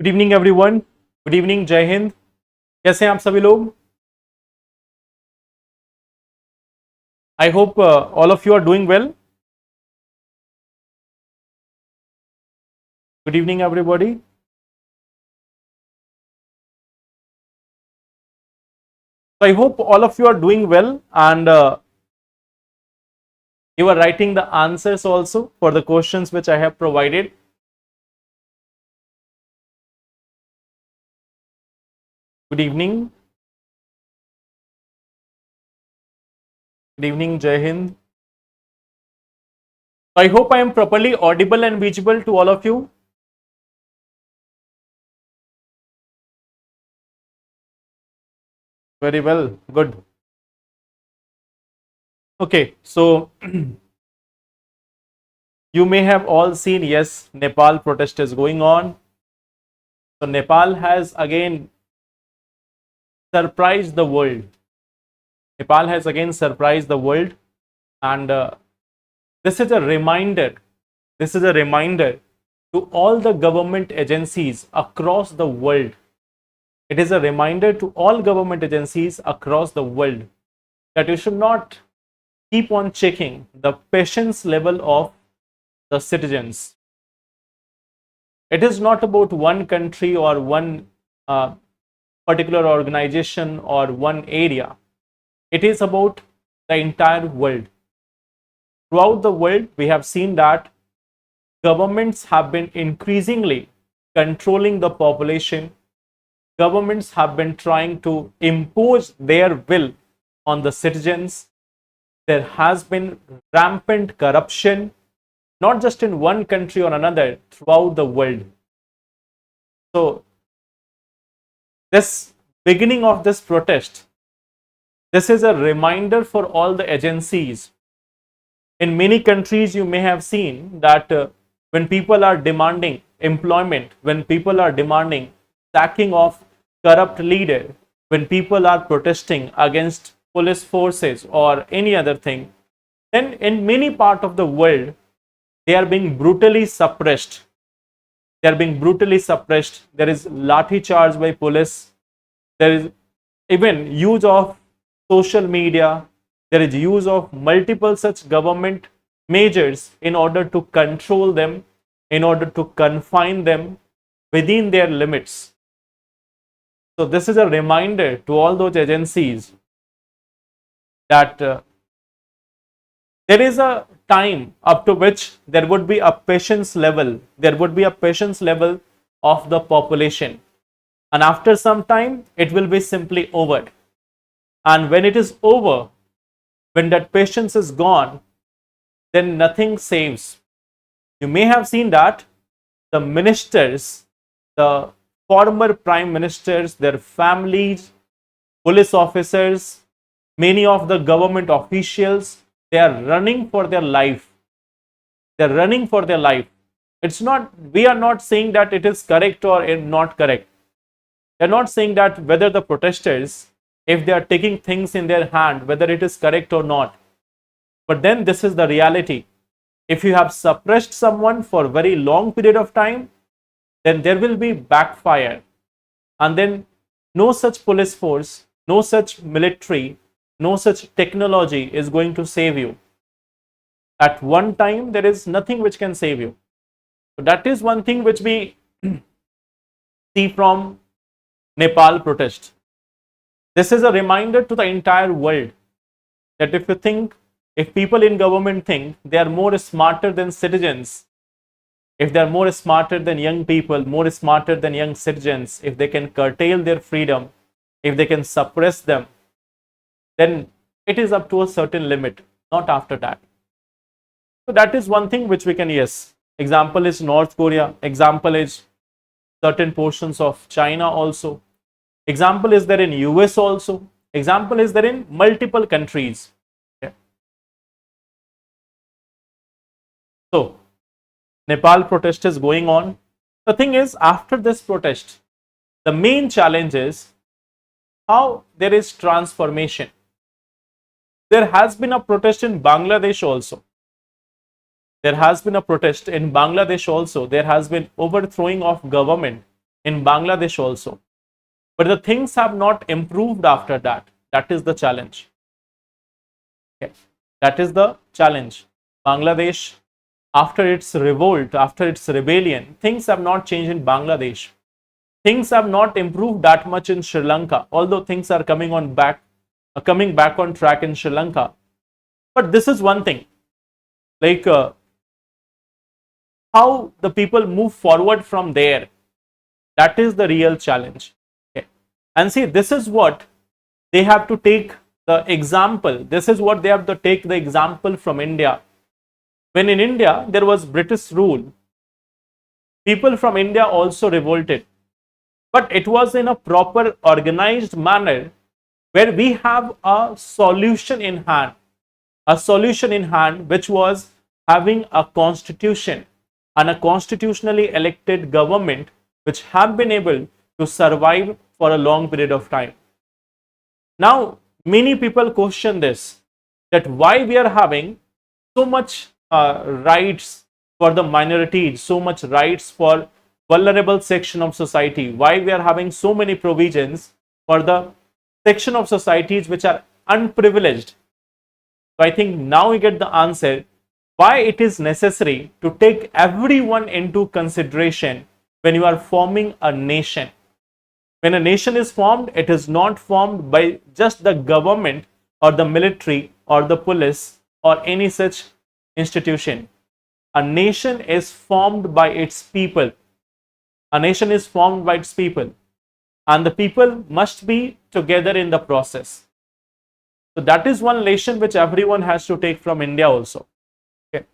Good evening everyone. Good evening, जय हिंद। कैसे हैं आप सभी लोग? I hope all of you are doing well. Good evening everybody. So I hope all of you are doing well and you are writing the answers also for the questions which I have provided. Good evening. Good evening, Jai Hind. So I hope I am properly audible and visible to all of you. Very well. Good. Okay, so you may have all seen, yes, Nepal protest is going on. So Nepal has again surprised the world. Nepal has again surprised the world, and this is a reminder. This is a reminder to all the government agencies across the world. It is a reminder to all government agencies across the world that you should not keep on checking the patience level of the citizens. It is not about one country or one particular organization or one area. It is about the entire world. Throughout the world, we have seen that governments have been increasingly controlling the population. Governments have been trying to impose their will on the citizens. There has been rampant corruption, not just in one country or another, throughout the world. So, this beginning of this protest, this is a reminder for all the agencies. In many countries, you may have seen that when people are demanding employment, when people are demanding sacking of corrupt leader, when people are protesting against police forces or any other thing, then in many parts of the world, they are being brutally suppressed. They are being brutally suppressed. There is lathi charge by police. There is even use of social media. There is use of multiple such government measures in order to control them, in order to confine them within their limits. So this is a reminder to all those agencies that there is a time up to which there would be a patience level. There would be a patience level of the population. And after some time, it will be simply over. And when it is over, when that patience is gone, then nothing saves. You may have seen that the ministers, the former prime ministers, their families, police officers, many of the government officials, they are running for their life. They're running for their life. It's not, we are not saying that it is correct or not correct. They're not saying that whether the protesters, if they are taking things in their hand, whether it is correct or not. But then this is the reality. If you have suppressed someone for a very long period of time, then there will be backfire. And then no such police force, no such military, no such technology is going to save you. At one time, there is nothing which can save you. So that is one thing which we see from Nepal protest. This is a reminder to the entire world that if you think, if people in government think they are more smarter than citizens, if they are more smarter than young people, more smarter than young citizens, if they can curtail their freedom, if they can suppress them, then it is up to a certain limit, not after that. So that is one thing which we can, yes. Example is North Korea. Example is certain portions of China also. Example is there in US also. Example is there in multiple countries. Okay. So, Nepal protest is going on. The thing is, after this protest, the main challenge is how there is transformation. There has been a protest in Bangladesh also. There has been a protest in Bangladesh also. There has been overthrowing of government in Bangladesh also. But the things have not improved after that. That is the challenge. Okay. That is the challenge. Bangladesh, after its revolt, after its rebellion, things have not changed in Bangladesh. Things have not improved that much in Sri Lanka, although things are coming back on track in Sri Lanka. But this is one thing, like how the people move forward from there. That is the real challenge. Okay. And see, this is what they have to take the example. This is what they have to take the example from India. When in India there was British rule, people from India also revolted. But it was in a proper organized manner where we have a solution in hand. A solution in hand which was having a constitution and a constitutionally elected government which have been able to survive for a long period of time. Now, many people question this, that why we are having so much rights for the minorities, so much rights for vulnerable section of society, why we are having so many provisions for the section of societies which are unprivileged. So I think now we get the answer why it is necessary to take everyone into consideration when you are forming a nation. When a nation is formed, it is not formed by just the government or the military or the police or any such institution. A nation is formed by its people. A nation is formed by its people, and the people must be together in the process. So that is one lesson which everyone has to take from India also. Okay.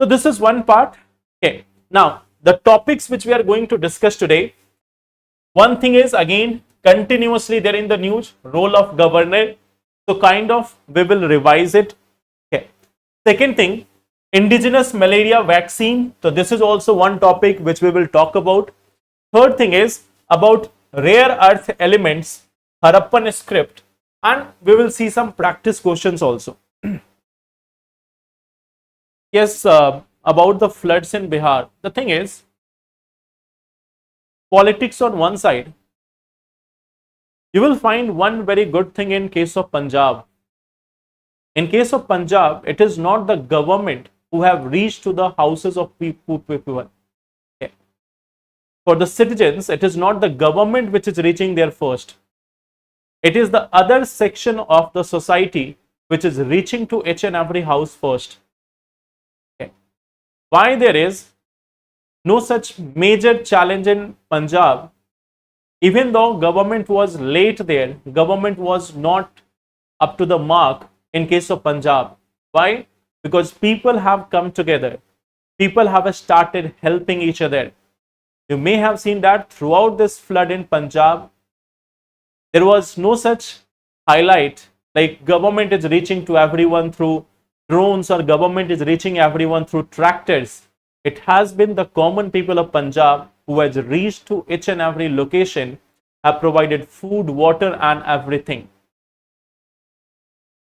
So this is one part. Okay. Now the topics which we are going to discuss today. One thing is again continuously there in the news, role of governor. So kind of we will revise it. Okay. Second thing, indigenous malaria vaccine. So this is also one topic which we will talk about. Third thing is about rare earth elements, Harappan script, and we will see some practice questions also. Yes, about the floods in Bihar. The thing is, politics on one side, you will find one very good thing in case of Punjab. In case of Punjab, it is not the government who have reached to the houses of people. Okay. For the citizens, it is not the government which is reaching there first. It is the other section of the society which is reaching to each and every house first. Okay. Why there is no such major challenge in Punjab, even though government was late there, government was not up to the mark in case of Punjab. Why? Because people have come together. People have started helping each other. You may have seen that throughout this flood in Punjab, there was no such highlight like government is reaching to everyone through drones or government is reaching everyone through tractors. It has been the common people of Punjab who has reached to each and every location, have provided food, water and everything.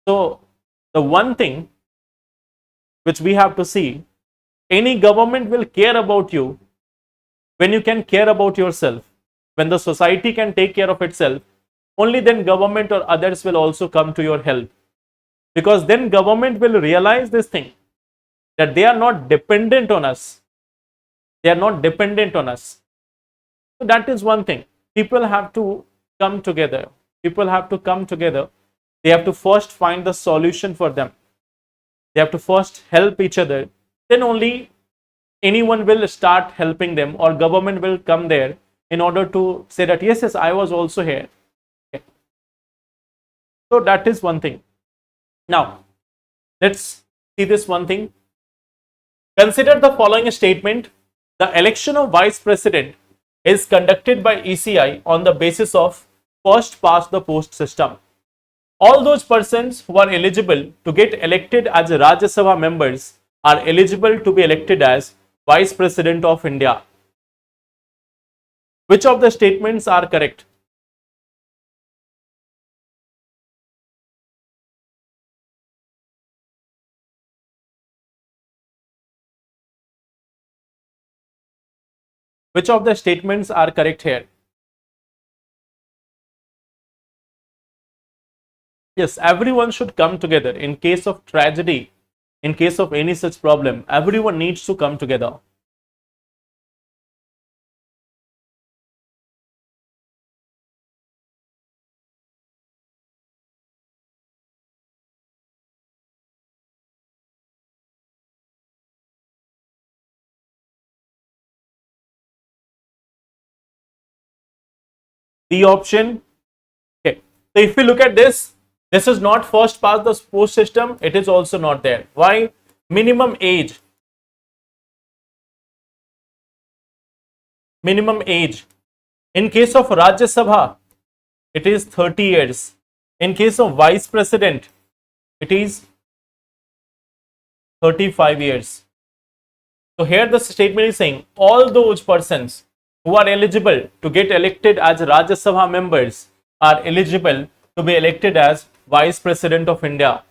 So the one thing which we have to see, any government will care about you when you can care about yourself. When the society can take care of itself, only then government or others will also come to your help. Because then government will realize this thing, that they are not dependent on us. They are not dependent on us. So that is one thing. People have to come together. People have to come together. They have to first find the solution for them. They have to first help each other. Then only anyone will start helping them, or government will come there in order to say that yes, I was also here. Okay. So that is one thing. Now let's see this one thing. Consider the following statement: the election of vice president is conducted by ECI on the basis of first past the post system. All those persons who are eligible to get elected as Rajya Sabha members are eligible to be elected as Vice President of India. Which of the statements are correct? Which of the statements are correct here? Yes, everyone should come together in case of tragedy, in case of any such problem. Everyone needs to come together. The option. Okay. So if we look at this, this is not first past the post system. It is also not there. Why? Minimum age. Minimum age. In case of Rajya Sabha, it is 30 years. In case of Vice President, it is 35 years. So here the statement is saying all those persons who are eligible to get elected as Rajya Sabha members are eligible to be elected as Vice President of India.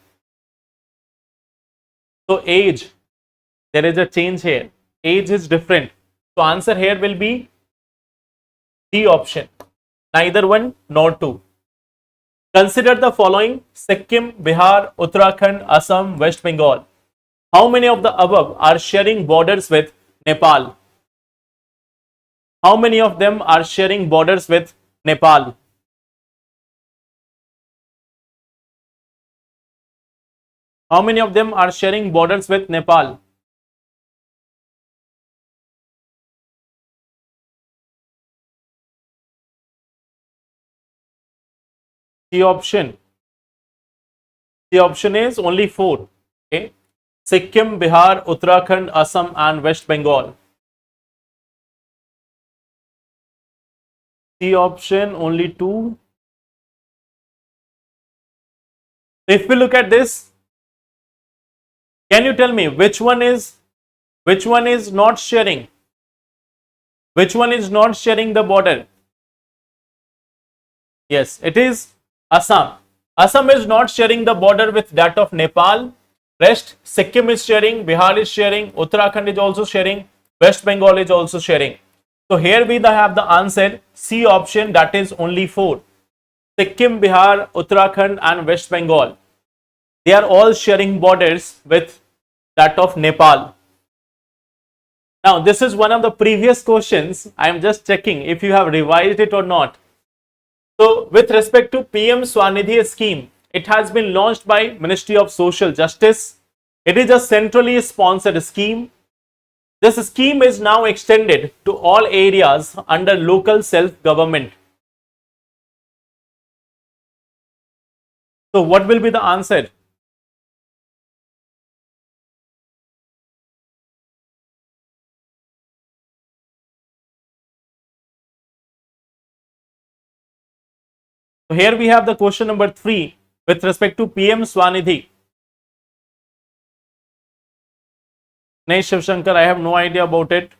So age, there is a change here. Age is different. So answer here will be D option. Neither one nor two. Consider the following: Sikkim, Bihar, Uttarakhand, Assam, West Bengal. How many of the above are sharing borders with Nepal? How many of them are sharing borders with Nepal? How many of them are sharing borders with Nepal? The option. The option is only 4. Okay. Sikkim, Bihar, Uttarakhand, Assam and West Bengal. The option only 2. If we look at this, can you tell me which one is not sharing? Which one is not sharing the border? Yes, it is Assam. Assam is not sharing the border with that of Nepal. Rest, Sikkim is sharing, Bihar is sharing, Uttarakhand is also sharing, West Bengal is also sharing. So here we have the answer C option, that is only 4. Sikkim, Bihar, Uttarakhand and West Bengal. They are all sharing borders with that of Nepal. Now this is one of the previous questions. I am just checking if you have revised it or not. So with respect to PM SVANidhi scheme, it has been launched by Ministry of Social Justice. It is a centrally sponsored scheme. This scheme is now extended to all areas under local self-government. So what will be the answer? So here we have the question number 3 with respect to PM SVANidhi. Nay, Shiv Shankar, I have no idea about it.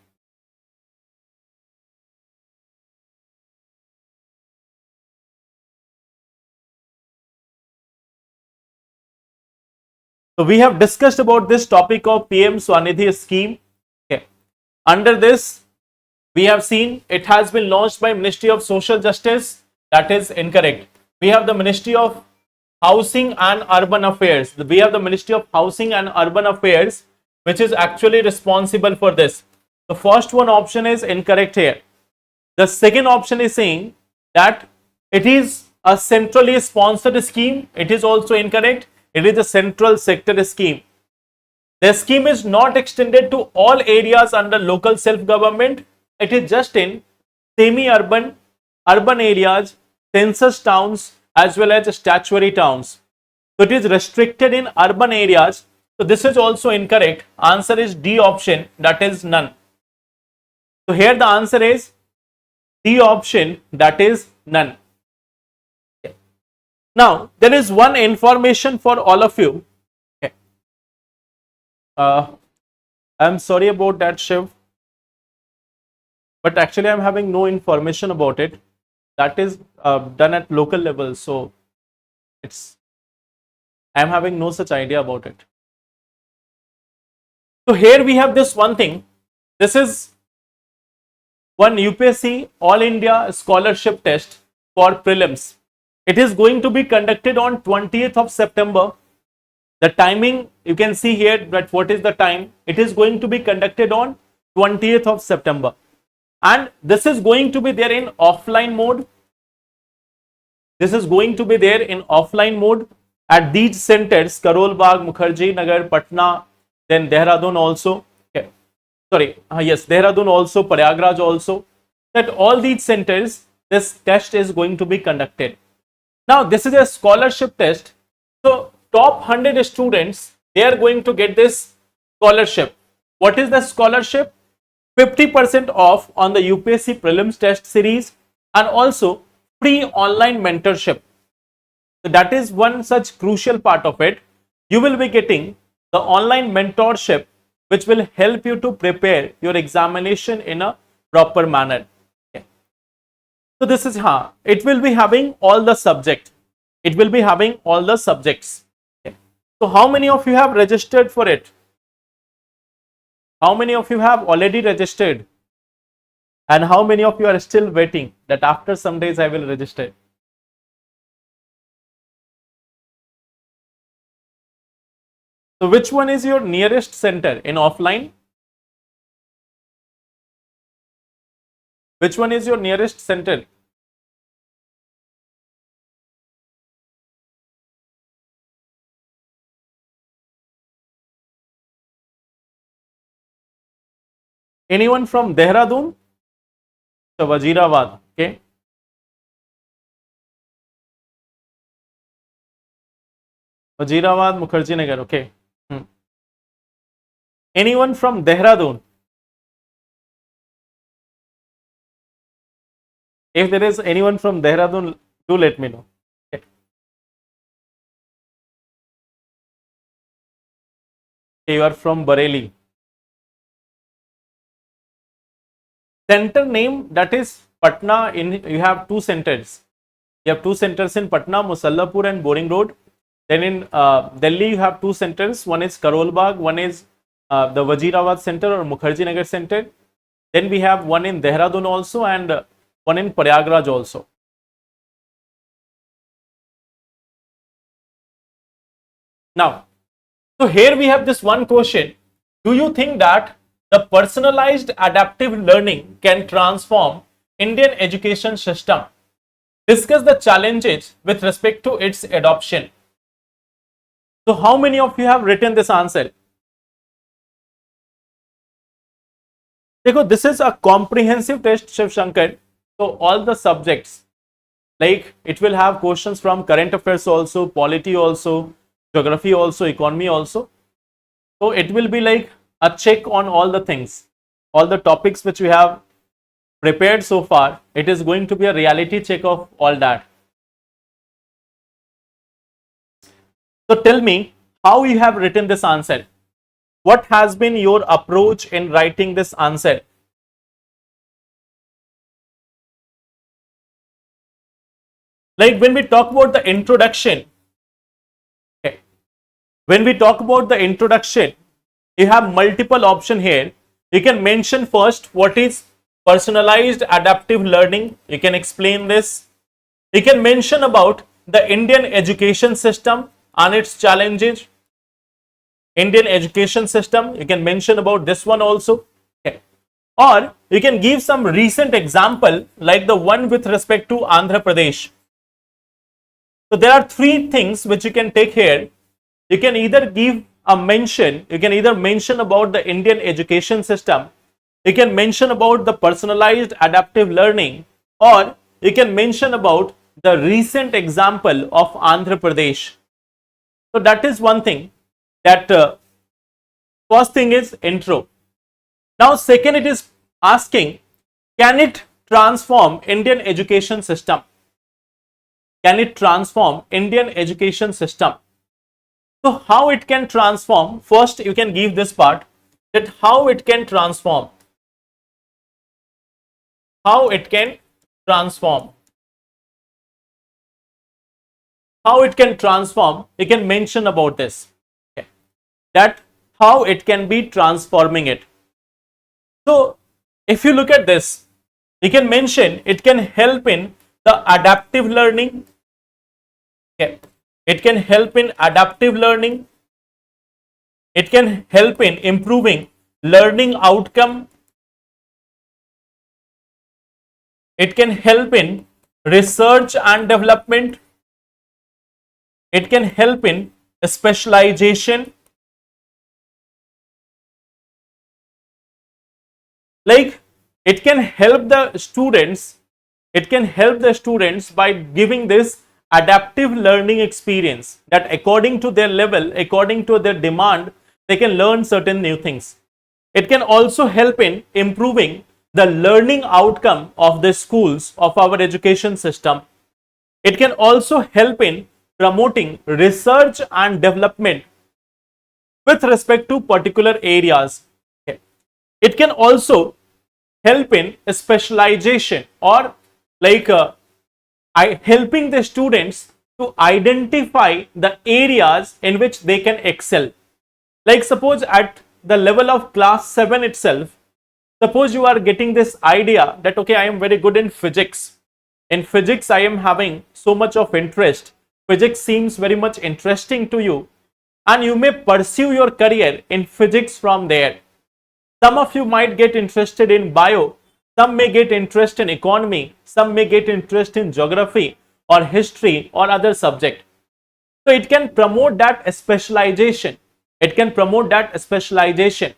So we have discussed about this topic of PM SVANidhi scheme. Okay. Under this, we have seen it has been launched by Ministry of Social Justice. That is incorrect. We have the Ministry of Housing and Urban Affairs. We have the Ministry of Housing and Urban Affairs, which is actually responsible for this. The first one option is incorrect here. The second option is saying that it is a centrally sponsored scheme. It is also incorrect. It is a central sector scheme. The scheme is not extended to all areas under local self-government. It is just in semi-urban, urban areas, census towns as well as statutory towns. So it is restricted in urban areas. So this is also incorrect. Answer is D option, that is none. So here the answer is D option, that is none. Okay. Now there is one information for all of you. Okay. I'm sorry about that, Shiv, but actually I'm having no information about it. That is done at local level, so I'm having no such idea about it. So here we have this one thing. This is one UPSC All India Scholarship Test for prelims. It is going to be conducted on 20th of September. The timing you can see here, that what is the time. It is going to be conducted on 20th of September, and this is going to be there in offline mode. This is going to be there in offline mode at these centers: Karol Bagh, Mukherjee Nagar, Patna, then Dehradun also. Okay. Sorry, yes, Dehradun also, Prayagraj also. At all these centers, this test is going to be conducted. Now, this is a scholarship test. So, top 100 students, they are going to get this scholarship. What is the scholarship? 50% off on the UPSC prelims test series, and also free online mentorship. So that is one such crucial part of it. You will be getting the online mentorship, which will help you to prepare your examination in a proper manner. Okay. So this is it will be having all the subject. It will be having all the subjects. Okay. So how many of you have registered for it? How many of you have already registered? And how many of you are still waiting that after some days I will register? So which one is your nearest center in offline? Which one is your nearest center? Anyone from Dehradun? So Wazirabad, okay. Wazirabad, Mukherjee Nagar, okay. Anyone from Dehradun? If there is anyone from Dehradun, do let me know. Okay. You are from Bareilly. Center name, that is Patna. You have two centers. You have two centers in Patna, Musallapur and Boring Road. Then in Delhi, you have two centers. One is Karol Bagh, one is the Wazirabad Center or Mukherjee Nagar Center. Then we have one in Dehradun also, and one in Prayagraj also. Now, so here we have this one question. Do you think that the personalized adaptive learning can transform Indian education system? Discuss the challenges with respect to its adoption. So how many of you have written this answer? This is a comprehensive test, Shiv Shankar. So all the subjects, like it will have questions from current affairs also, polity also, geography also, economy also. So it will be like a check on all the things, all the topics which we have prepared so far. It is going to be a reality check of all that. So tell me how you have written this answer. What has been your approach in writing this answer? Like when we talk about the introduction, okay, when we talk about the introduction, you have multiple options here. You can mention first what is personalized adaptive learning. You can explain this. You can mention about the Indian education system and its challenges. Indian education system, you can mention about this one also. Okay. Or you can give some recent example like the one with respect to Andhra Pradesh. So there are three things which you can take here. You can either give a mention, you can either mention about the Indian education system, you can mention about the personalized adaptive learning, or you can mention about the recent example of Andhra Pradesh. So that is one thing. That first thing is intro. Now second, it is asking, can it transform Indian education system? Can it transform Indian education system? So how it can transform? First you can give this part, that how it can transform. How it can transform. How it can transform, you can mention about this. Okay. That how it can be transforming it. So if you look at this, You can mention it can help in the adaptive learning. Okay. It can help in adaptive learning. It can help in improving learning outcome. It can help in research and development. It can help in specialization. Like it can help the students, by giving this adaptive learning experience, that according to their level, according to their demand, they can learn certain new things. It can also help in improving the learning outcome of the schools, of our education system. It can also help in promoting research and development with respect to particular areas. Okay. It can also help in specialization, or like helping the students to identify the areas in which they can excel. Like suppose at the level of class 7 itself, suppose you are getting this idea that okay, I am very good in physics. In physics, I am having so much of interest. Physics seems very much interesting to you, and you may pursue your career in physics from there. Some of you might get interested in bio, some may get interest in economy, some may get interest in geography or history or other subject. So it can promote that specialization. It can promote that specialization.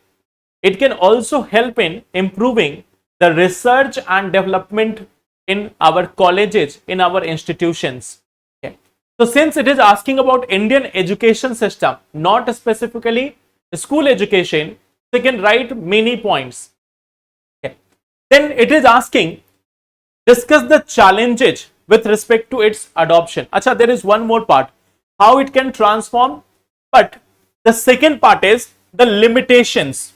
It can also help in improving the research and development in our colleges, in our institutions. Okay. So since it is asking about Indian education system, not specifically school education, so you can write many points. Okay. Then it is asking, discuss the challenges with respect to its adoption. Acha, there is one more part, how it can transform, but the second part is the limitations.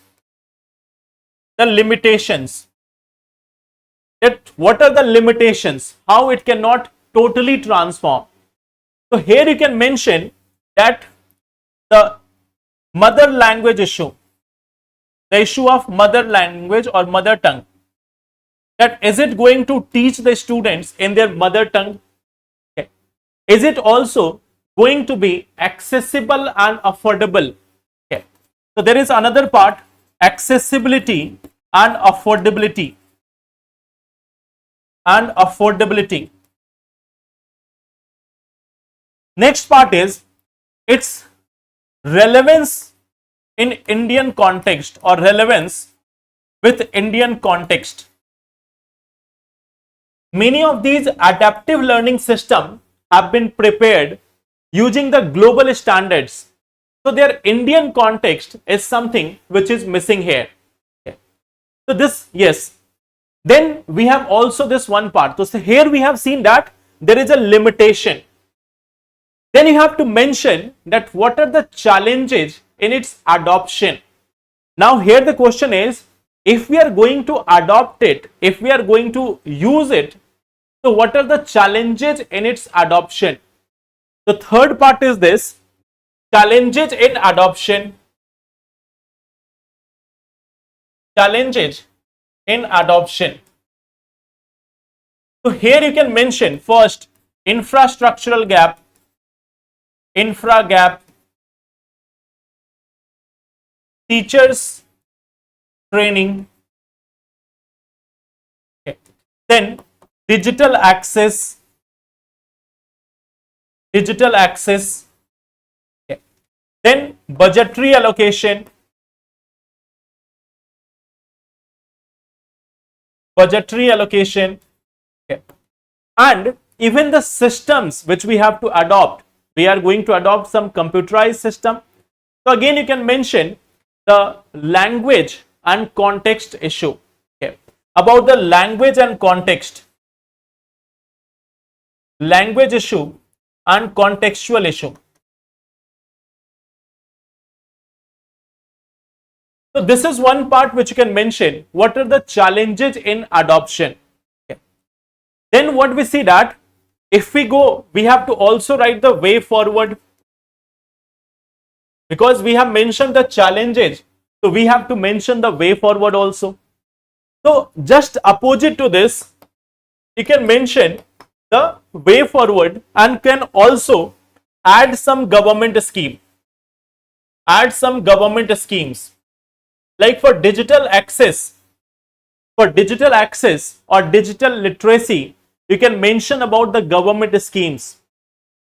The limitations. That what are the limitations? How it cannot totally transform. So here you can mention that the mother language issue, the issue of mother language or mother tongue, that is it going to teach the students in their mother tongue? Okay. Is it also going to be accessible and affordable? Okay. So there is another part, accessibility and affordability. And affordability. Next part is its relevance in Indian context, or relevance with Indian context. Many of these adaptive learning systems have been prepared using the global standards. So their Indian context is something which is missing here. Okay. So this, yes. Then we have also this one part. So here we have seen that there is a limitation. Then you have to mention that what are the challenges in its adoption. Now here the question is, if we are going to adopt it, if we are going to use it, so what are the challenges in its adoption? The third part is this, challenges in adoption. Challenges in adoption. So here you can mention first infrastructural gap, infra gap, teachers training, okay. Then digital access, okay. Then budgetary allocation, okay. And even the systems which we have to adopt, we are going to adopt some computerized system. So again you can mention the language and context issue. Okay. About the language and context, language issue and contextual issue. So this is one part which you can mention, what are the challenges in adoption. Okay. Then what we see that if we go, we have to also write the way forward, because we have mentioned the challenges, so we have to mention the way forward also. So just opposite to this, you can mention the way forward and can also add some government scheme, add some government schemes like for digital access, or digital literacy. You can mention about the government schemes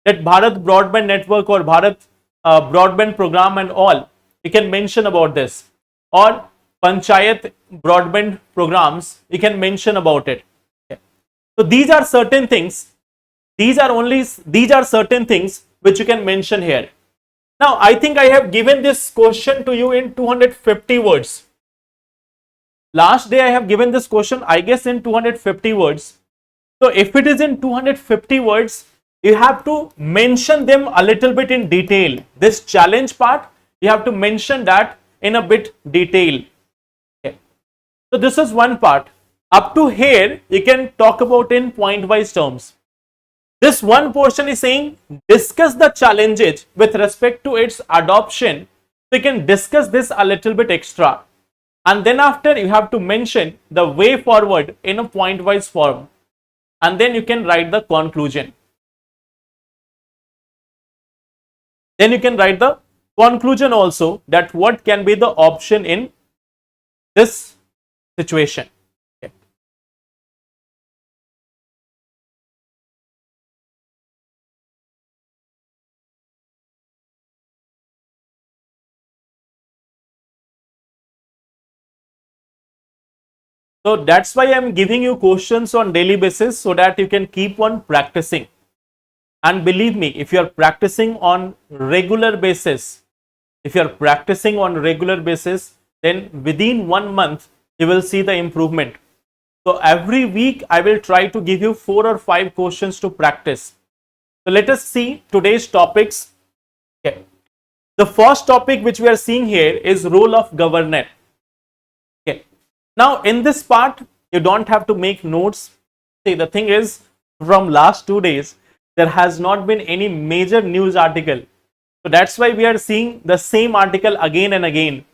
that Bharat Broadband Network or Bharat Broadband Program and all. You can mention about this, or Panchayat Broadband programs. You can mention about it. Okay. So these are certain things. These are certain things which you can mention here. Now I think I have given this question to you in 250 words. Last day I have given this question, I guess, in 250 words. So if it is in 250 words, you have to mention them a little bit in detail. This challenge part, you have to mention that in a bit detail. Okay. So this is one part. Up to here, you can talk about in point wise terms. This one portion is saying discuss the challenges with respect to its adoption. So you can discuss this a little bit extra. And then after, you have to mention the way forward in a point wise form. And then you can write the conclusion. Then you can write the conclusion also, that what can be the option in this situation. Okay. So that's why I'm giving you questions on daily basis, so that you can keep on practicing. And believe me, if you are practicing on regular basis, then within 1 month, you will see the improvement. So every week, I will try to give you 4 or 5 questions to practice. So let us see today's topics. Okay. The first topic which we are seeing here is role of governor. Okay. Now in this part, you don't have to make notes. See, the thing is, from last 2 days, there has not been any major news article. So that's why we are seeing the same article again and again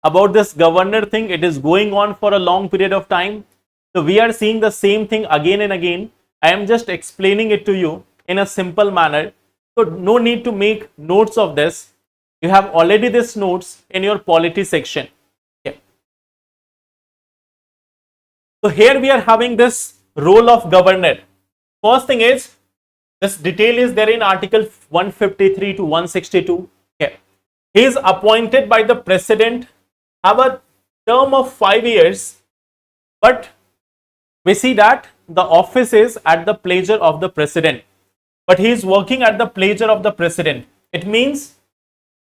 about this governor thing. It is going on for a long period of time. So we are seeing the same thing again and again. I am just explaining it to you in a simple manner. So no need to make notes of this. You have already this notes in your polity section. Okay. So here we are having this role of governor. First thing is, this detail is there in article 153 to 162. Okay. He is appointed by the president, have a term of 5 years, but we see that the office is at the pleasure of the president, but he is working at the pleasure of the president. It means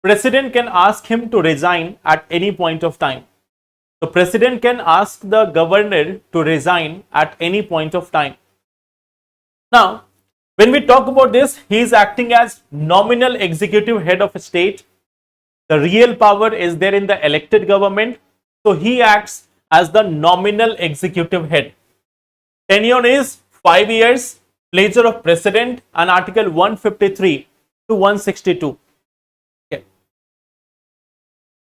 president can ask him to resign at any point of time. The president can ask the governor to resign at any point of time. Now, when we talk about this, he is acting as nominal executive head of a state. The real power is there in the elected government. So he acts as the nominal executive head. Tenure is 5 years, pleasure of president, and article 153 to 162. Okay.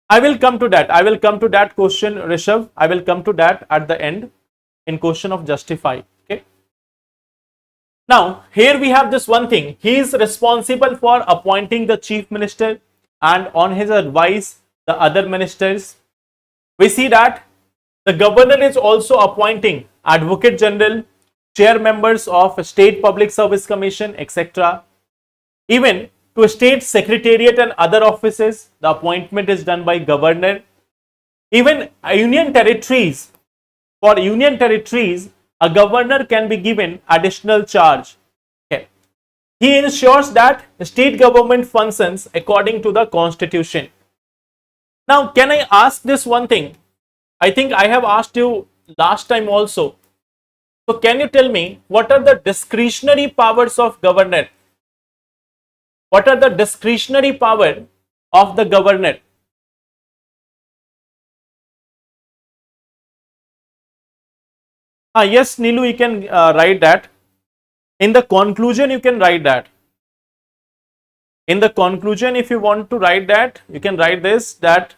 I will come to that. I will come to that question, Rishabh. I will come to that at the end in question of justify. Okay. Now, here we have this one thing. He is responsible for appointing the chief minister and on his advice, the other ministers. We see that the governor is also appointing advocate general, chair members of state public service commission, etc. Even to state secretariat and other offices, the appointment is done by governor. Even union territories, for union territories, a governor can be given additional charge. Okay. He ensures that state government functions according to the constitution. Now, can I ask this one thing? I think I have asked you last time also. So, can you tell me what are the discretionary powers of governor? What are the discretionary power of the governor? Yes, Nilu, you can write that. In the conclusion, you can write that. In the conclusion, if you want to write that, you can write this, that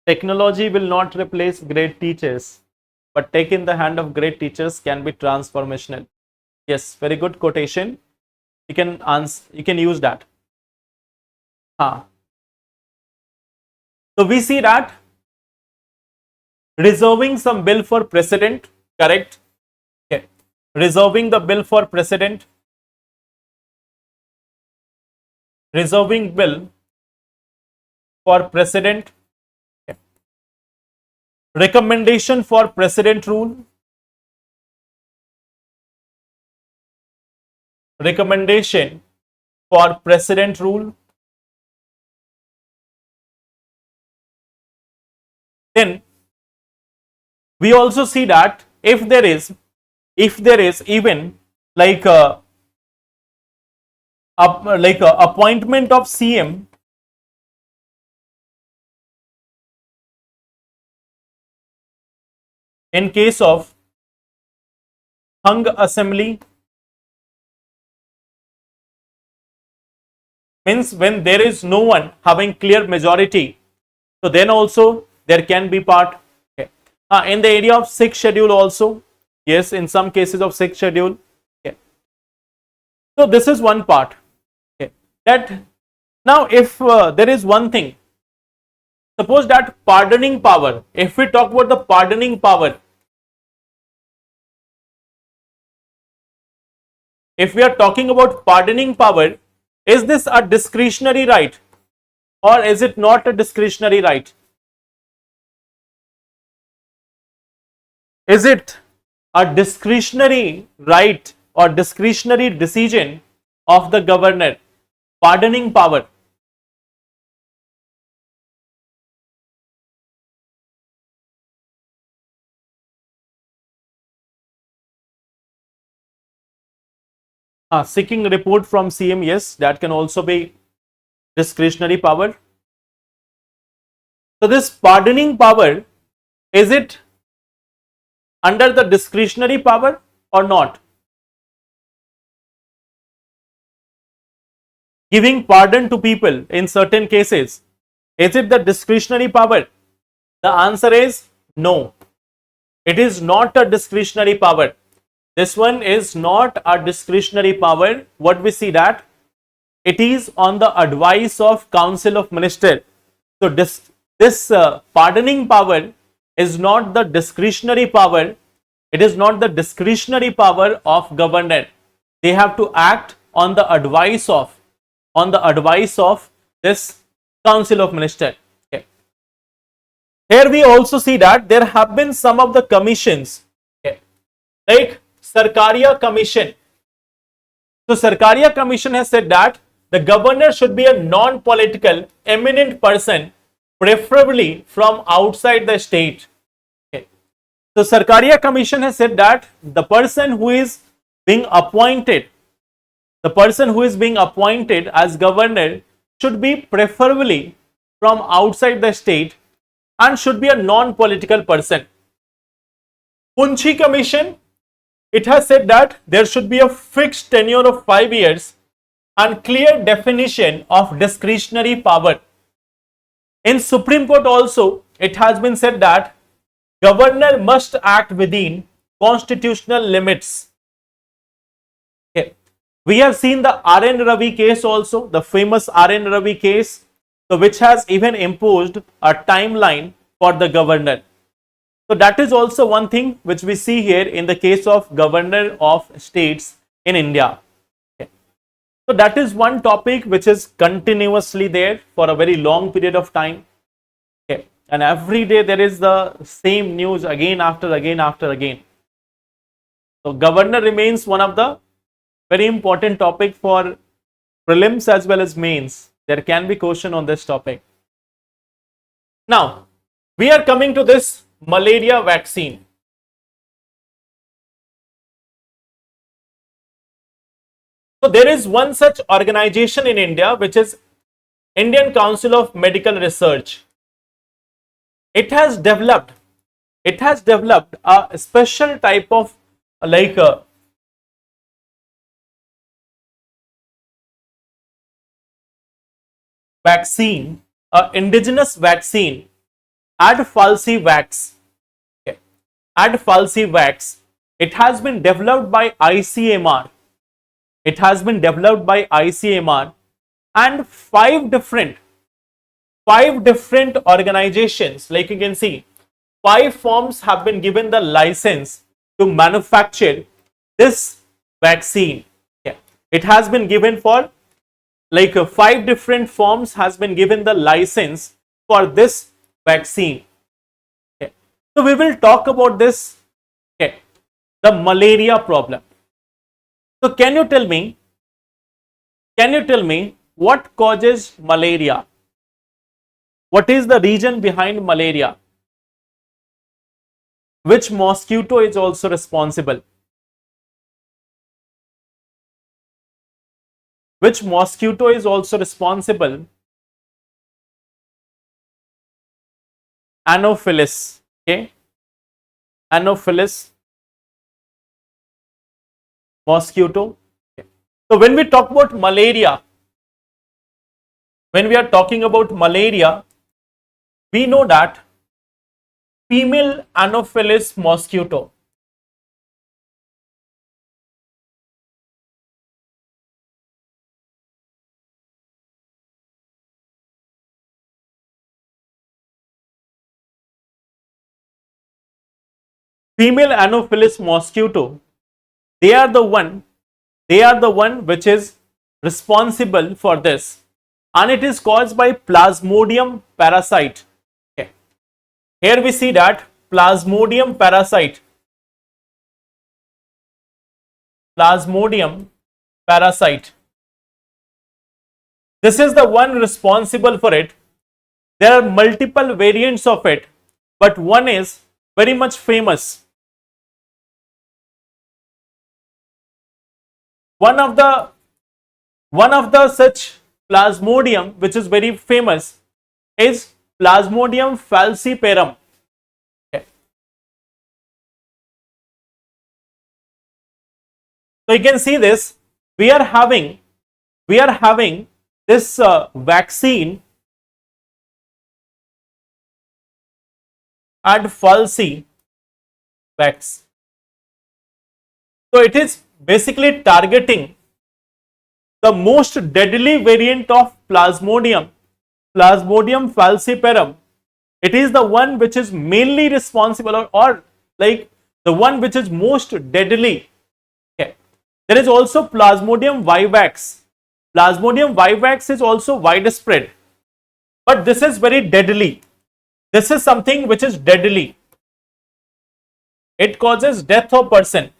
Technology will not replace great teachers, but take in the hand of great teachers can be transformational. Yes, very good quotation. You can answer, you can use that. So we see that reserving some bill for president, correct? Okay. Reserving the bill for president, reserving bill for president, okay. Recommendation for president rule, recommendation for president rule. Then we also see that if there is even like a appointment of CM in case of hung assembly, means when there is no one having clear majority, so then also there can be part. Okay. In the area of sixth schedule also, yes, in some cases of sixth schedule. Okay. So this is one part. Okay. That now if there is one thing, suppose that pardoning power, if we talk about the pardoning power, if we are talking about pardoning power, is this a discretionary right or is it not a discretionary right? Is it a discretionary right or discretionary decision of the governor, pardoning power? Seeking report from CM, yes, that can also be discretionary power. So this pardoning power, is it under the discretionary power or not? Giving pardon to people in certain cases, is it the discretionary power? The answer is no. It is not a discretionary power. This one is not a discretionary power. What we see that it is on the advice of Council of Minister. So this pardoning power is not the discretionary power. It is not the discretionary power of governor. They have to act on the advice of this Council of Minister. Okay. Here we also see that there have been some of the commissions, okay, like Sarkaria Commission. So Sarkaria Commission has said that the governor should be a non-political, eminent person, preferably from outside the state. Okay. So Sarkaria Commission has said that the person who is being appointed as governor should be preferably from outside the state and should be a non-political person. Punchi Commission, it has said that there should be a fixed tenure of 5 years and clear definition of discretionary power. In Supreme Court also, it has been said that governor must act within constitutional limits. Okay. We have seen the R.N. Ravi case also, the famous R.N. Ravi case, so which has even imposed a timeline for the governor. So that is also one thing which we see here in the case of governor of states in India. Okay. So that is one topic which is continuously there for a very long period of time. Okay. And every day there is the same news again after again. So governor remains one of the very important topic for prelims as well as mains. There can be question on this topic. Now we are coming to this malaria vaccine. So there is one such organization in India which is Indian Council of Medical Research. It has developed a special type of like vaccine, indigenous vaccine Ad falsivax. Okay. Ad falsivax. It has been developed by ICMR. It has been developed by ICMR, and five different organizations, like you can see, 5 firms have been given the license to manufacture this vaccine. Okay. It has been given for like 5 different firms has been given the license for this vaccine. Okay. So we will talk about this, okay, the malaria problem. So can you tell me what causes malaria? What is the reason behind malaria? Which mosquito is also responsible? Which mosquito is also responsible? Anopheles. Okay. Anopheles mosquito. Okay. So when we talk about malaria, when we are talking about malaria, we know that female Anopheles mosquito, they are the one which is responsible for this, and it is caused by Plasmodium parasite. Okay. Here we see that Plasmodium parasite. This is the one responsible for it. There are multiple variants of it, but one is very much famous. One of the such Plasmodium which is very famous is Plasmodium falciparum. Okay. So you can see this. We are having this vaccine ad falsivax. So it is basically targeting the most deadly variant of Plasmodium falciparum. It is the one which is mainly responsible, or like the one which is most deadly. Okay. There is also Plasmodium vivax. Plasmodium vivax is also widespread, but this is very deadly. This is something which is deadly. It causes death of person.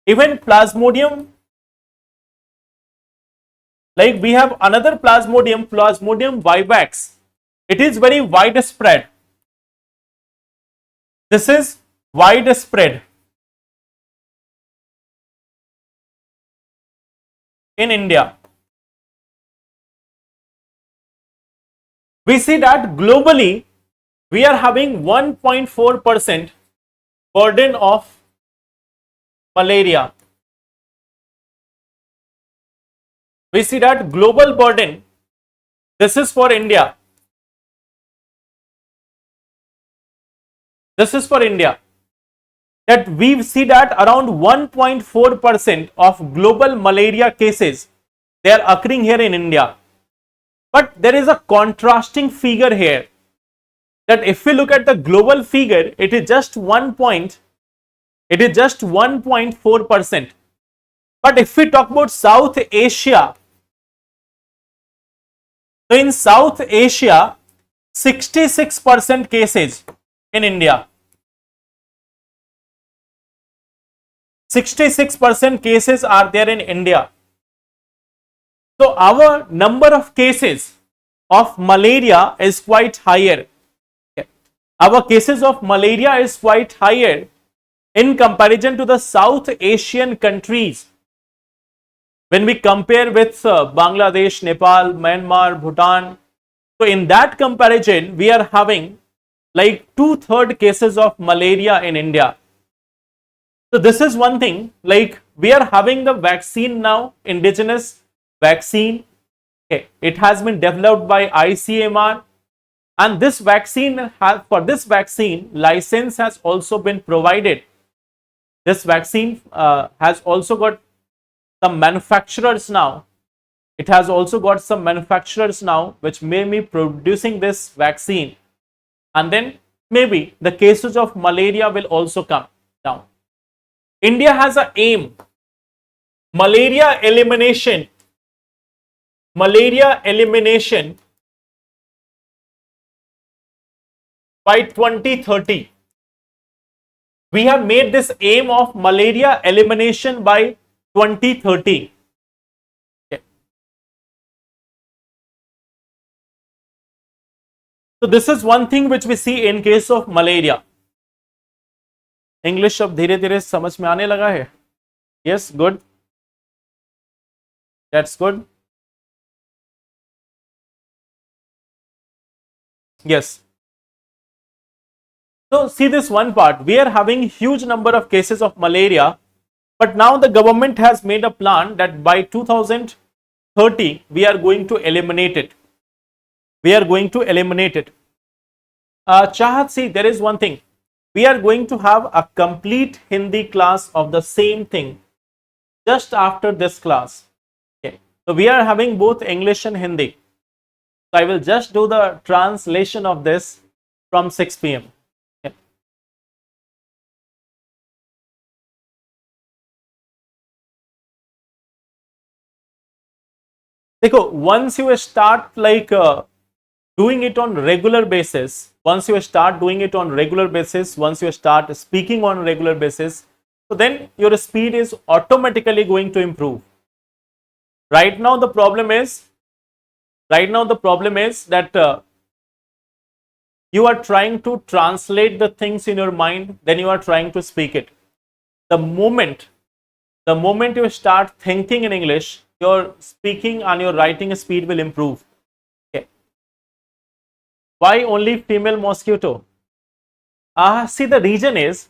Even Plasmodium, like we have another Plasmodium vivax. It is very widespread. This is widespread in India. We see that globally we are having 1.4% burden of malaria. We see that global burden, this is for India. This is for India. That we see that around 1.4% of global malaria cases, they are occurring here in India. But there is a contrasting figure here, that if we look at the global figure, it is just 1.4%. But if we talk about South Asia, so in South Asia, 66% cases in India. 66% cases are there in India. So our number of cases of malaria is quite higher. Our cases of malaria is quite higher in comparison to the South Asian countries. When we compare with Bangladesh, Nepal, Myanmar, Bhutan, so in that comparison, we are having like 2/3 cases of malaria in India. So this is one thing, like we are having the vaccine now, indigenous vaccine. Okay. It has been developed by ICMR, And this vaccine, for this vaccine, license has also been provided. This vaccine has also got some manufacturers now. It has also got some manufacturers now which may be producing this vaccine, and then maybe the cases of malaria will also come down. India has an aim, malaria elimination by 2030. We have made this aim of malaria elimination by 2030. Okay. So this is one thing which we see in case of malaria. English अब धीरे धीरे समझ में आने लगा है. Yes, good. That's good. Yes. So see this one part, we are having huge number of cases of malaria, but now the government has made a plan that by 2030 we are going to eliminate it. We are going to eliminate it. Chahat, see, there is one thing. We are going to have a complete Hindi class of the same thing just after this class. Okay. So we are having both English and Hindi. So I will just do the translation of this from 6 p.m. देखो, once you start like doing it on regular basis, once you start speaking on regular basis, so then your speed is automatically going to improve. Right now the problem is that you are trying to translate the things in your mind, then you are trying to speak it. The moment you start thinking in English, your speaking and your writing speed will improve. Okay. Why only female mosquito? See, the reason is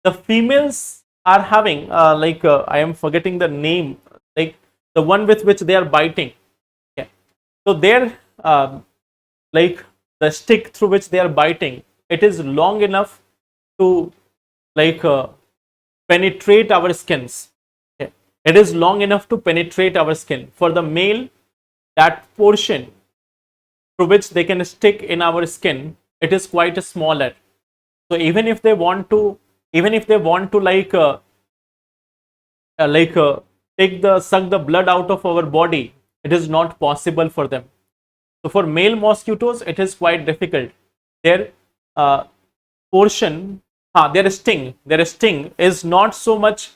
the females are having I am forgetting the name, like the one with which they are biting. Okay. So their like the stick through which they are biting, it is long enough to like penetrate our skins. It is long enough to penetrate our skin. For the male, that portion through which they can stick in our skin, it is quite smaller. So even if they want to suck the blood out of our body, it is not possible for them. So for male mosquitoes, it is quite difficult. Their their sting is not so much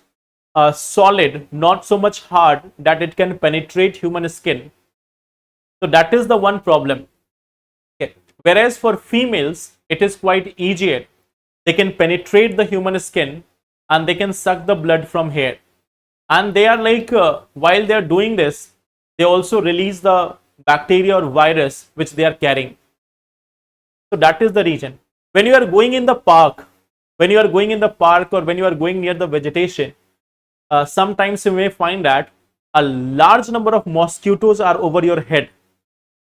solid, not so much hard that it can penetrate human skin. So that is the one problem. Okay. Whereas for females, it is quite easier. They can penetrate the human skin and they can suck the blood from here. And they are like, while they are doing this, they also release the bacteria or virus which they are carrying. So that is the reason. When you are going in the park, or when you are going near the vegetation, sometimes you may find that a large number of mosquitoes are over your head.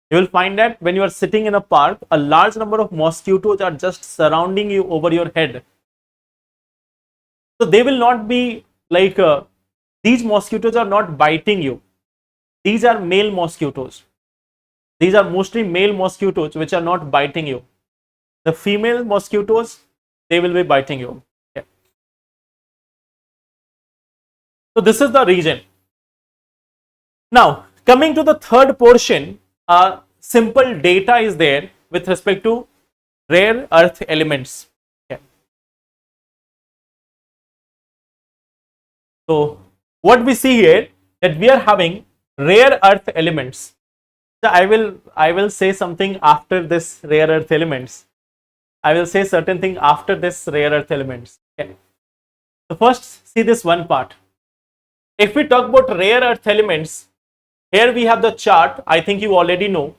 You will find that when you are sitting in a park, a large number of mosquitoes are just surrounding you over your head. So they will not be like, these mosquitoes are not biting you. These are male mosquitoes. These are mostly male mosquitoes which are not biting you. The female mosquitoes, they will be biting you. Okay. So this is the reason. Now coming to the third portion, simple data is there with respect to rare earth elements. Okay. So what we see here, that we are having rare earth elements. So I will say something after this rare earth elements. I will say certain thing after this rare earth elements. Okay. So first see this one part. If we talk about rare earth elements, here we have the chart. I think you already know.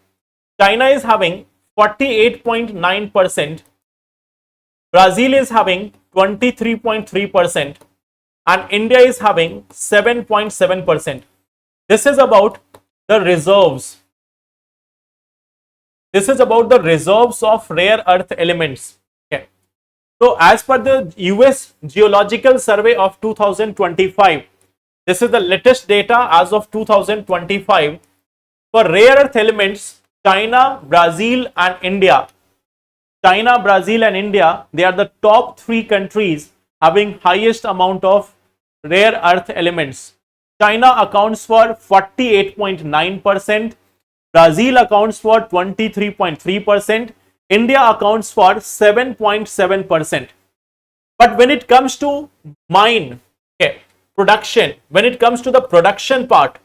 China is having 48.9%. Brazil is having 23.3%. And India is having 7.7%. This is about the reserves. This is about the reserves of rare earth elements. Okay. So as per the US Geological Survey of 2025, this is the latest data as of 2025 for rare earth elements. China, Brazil and India. China, Brazil and India, they are the top 3 countries having highest amount of rare earth elements. China accounts for 48.9%, Brazil accounts for 23.3%, India accounts for 7.7%. But when it comes to mine, okay, production, when it comes to the production part,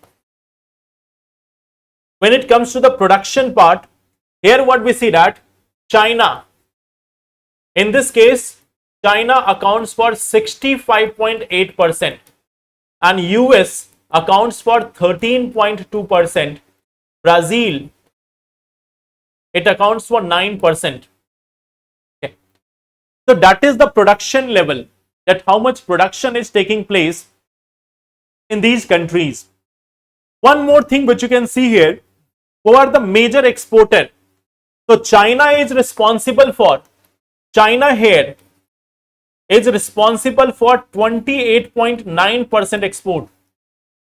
here what we see that China, in this case, China accounts for 65.8% and US accounts for 13.2%. Brazil, it accounts for 9%. Okay. So that is the production level, that how much production is taking place in these countries. One more thing which you can see here, who are the major exporter? So China is responsible for 28.9% export,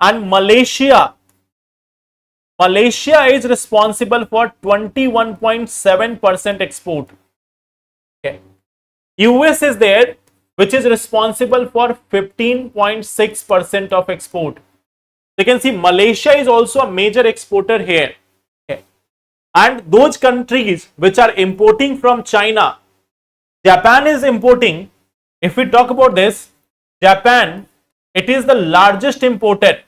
and Malaysia is responsible for 21.7% export. Okay. US is there, which is responsible for 15.6% of export. You can see Malaysia is also a major exporter here. Okay. And those countries which are importing from China, Japan is importing. If we talk about this, Japan, it is the largest importer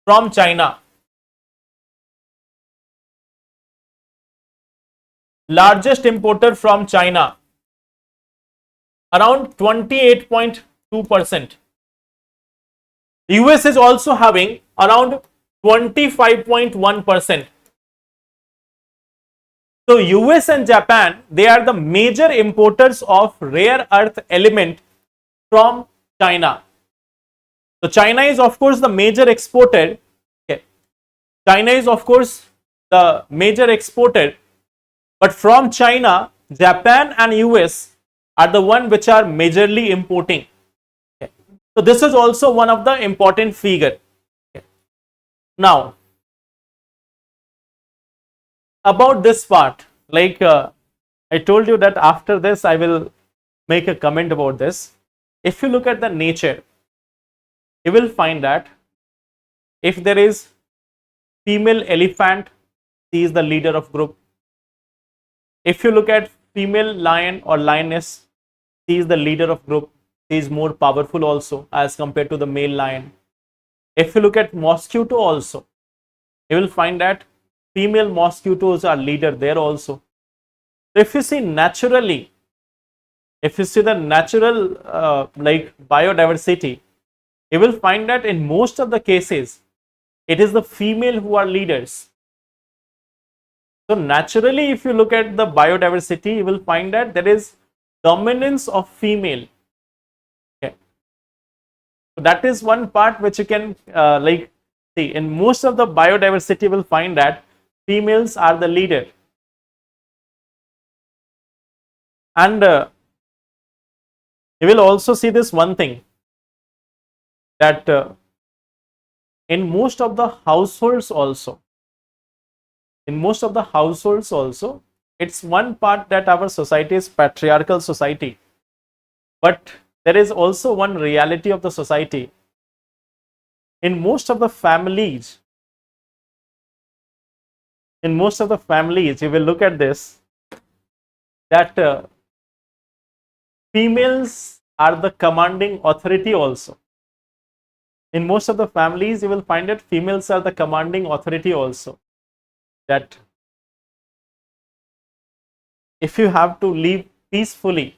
from China. Largest importer from China, around 28.2%. US is also having around 25.1%. So US and Japan, they are the major importers of rare earth element from China. So China is of course the major exporter. Okay. China is of course the major exporter, but from China, Japan and US are the one which are majorly importing. Okay. So this is also one of the important figure. Okay. Now, about this part, like I told you that after this I will make a comment about this. If you look at the nature, you will find that if there is female elephant, she is the leader of group. If you look at female lion or lioness, she is the leader of group. She is more powerful also as compared to the male lion. If you look at mosquito also, you will find that female mosquitoes are leader there also. If you see naturally, if you see the natural like biodiversity, you will find that in most of the cases, it is the female who are leaders. So naturally, if you look at the biodiversity, you will find that there is dominance of female. Okay. So that is one part which you can like see. In most of the biodiversity, you will find that females are the leader. And you will also see this one thing, that in most of the households also, it's one part that our society is patriarchal society, but there is also one reality of the society. In most of the families, you will look at this, that females are the commanding authority also. In most of the families, you will find that females are the commanding authority also. That if you have to live peacefully,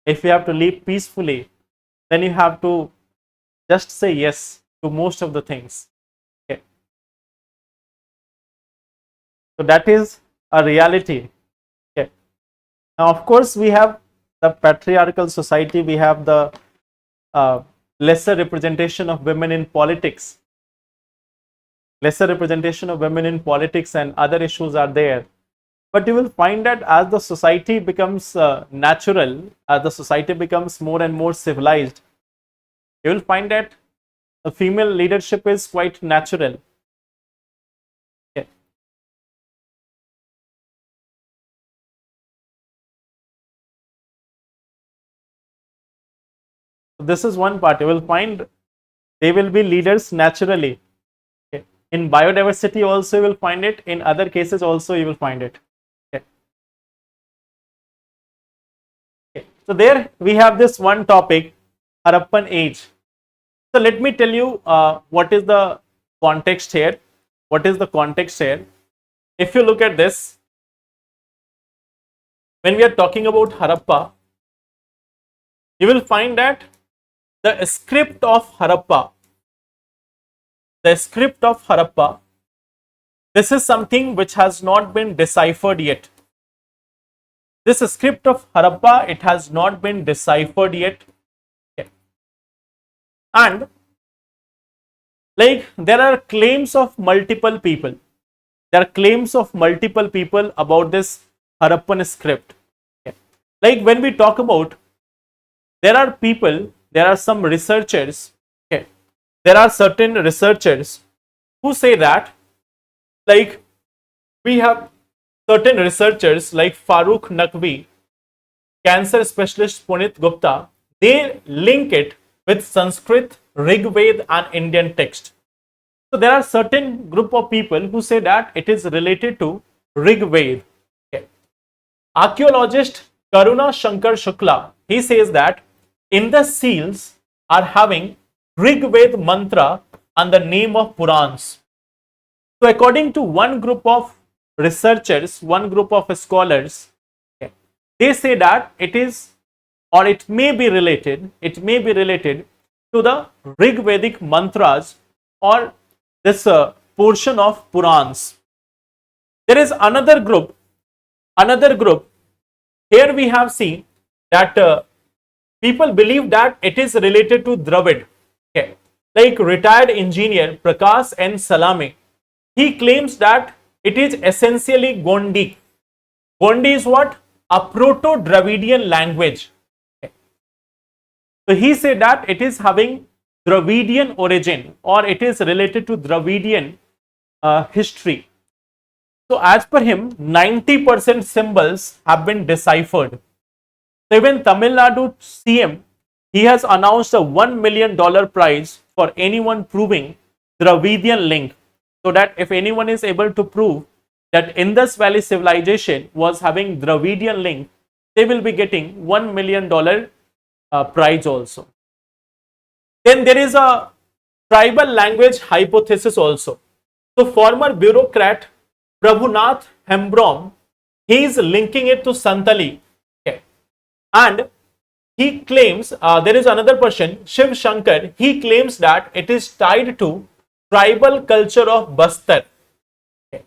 then you have to just say yes to most of the things. Okay. So that is a reality. Okay. Now, of course, we have the patriarchal society, we have the lesser representation of women in politics. And other issues are there. But you will find that as the society becomes natural, as the society becomes more and more civilized, you will find that the female leadership is quite natural. Okay. This is one part. You will find they will be leaders naturally. Okay. In biodiversity also you will find it. In other cases also you will find it. Okay. Okay. So there we have this one topic, Harappan age. So let me tell you what is the context here. What is the context here? If you look at this, when we are talking about Harappa, you will find that the script of Harappa, this is something which has not been deciphered yet. This script of Harappa, it has not been deciphered yet. Okay. And like there are claims of multiple people. There are claims of multiple people about this Harappan script. Okay. Like when we talk about, there are people, there are some researchers, okay, there are certain researchers who say that, like we have certain researchers like Farooq Naqvi, cancer specialist Punit Gupta, they link it with Sanskrit, Rig Veda and Indian text. So there are certain group of people who say that it is related to Rig Veda. Okay. Archaeologist Karuna Shankar Shukla, he says that Indus seals are having Rig Veda mantra and the name of Purans. So according to one group of researchers, one group of scholars, okay, they say that it is, or it may be related to the Rig Vedic mantras or this portion of Purans. There is another group, here we have seen that people believe that it is related to Dravid. Okay. Like retired engineer Prakash N. Salame, he claims that it is essentially Gondi. Gondi is what? A Proto-Dravidian language. Okay. So he said that it is having Dravidian origin or it is related to Dravidian history. So as per him, 90% symbols have been deciphered. So even Tamil Nadu CM, he has announced a $1 million prize for anyone proving Dravidian link. So that if anyone is able to prove that Indus Valley civilization was having Dravidian link, they will be getting $1 million prize also. Then there is a tribal language hypothesis also. So former bureaucrat Prabhunath Hembrom, he is linking it to Santali. Okay. And he claims, there is another person, Shiv Shankar, he claims that it is tied to tribal culture of Bastar. Okay.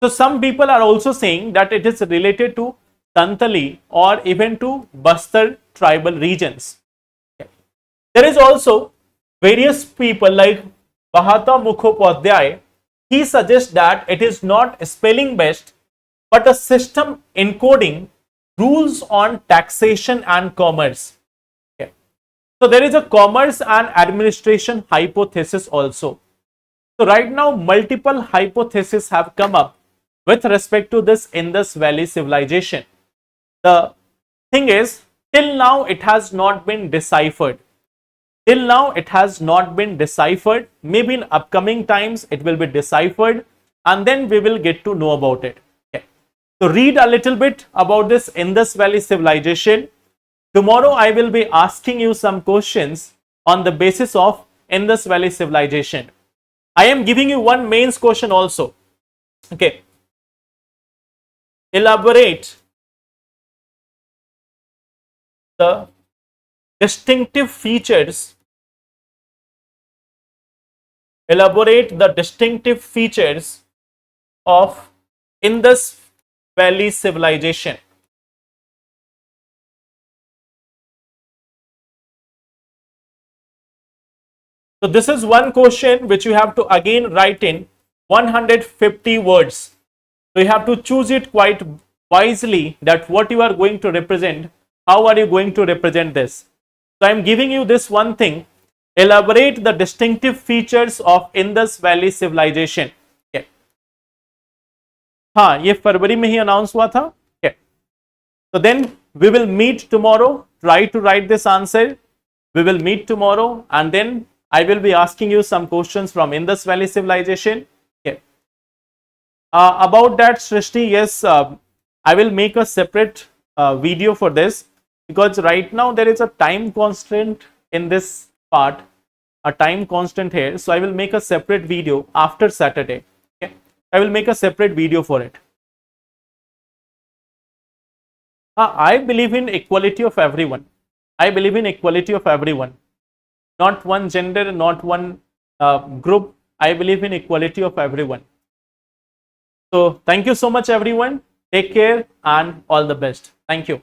So some people are also saying that it is related to Santali or even to Bastar tribal regions. Okay. There is also various people like Bahata Mukhopadhyay, he suggests that it is not spelling based but a system encoding rules on taxation and commerce. Okay. So there is a commerce and administration hypothesis also. So right now multiple hypotheses have come up with respect to this Indus Valley civilization. The thing is, till now it has not been deciphered. Till now it has not been deciphered. Maybe in upcoming times it will be deciphered and then we will get to know about it. Okay. So read a little bit about this Indus Valley civilization. Tomorrow I will be asking you some questions on the basis of Indus Valley civilization. I am giving you one mains question also. Okay. Elaborate the distinctive features. Elaborate the distinctive features of Indus Valley civilization. So this is one question which you have to again write in 150 words. So you have to choose it quite wisely, that what you are going to represent, how are you going to represent this. So I am giving you this one thing, elaborate the distinctive features of Indus Valley civilization. Okay. हाँ, ये फरवरी में ही announce हुआ था. Okay. So then we will meet tomorrow. Try to write this answer. We will meet tomorrow, and then I will be asking you some questions from Indus Valley civilization. Okay. About that, Srishti, yes, I will make a separate video for this, because right now there is a time constraint in this part, a time constant here. So I will make a separate video after Saturday. Okay. I will make a separate video for it. I believe in equality of everyone. I believe in equality of everyone. Not one gender, not one group. I believe in equality of everyone. So thank you so much, everyone. Take care and all the best. Thank you.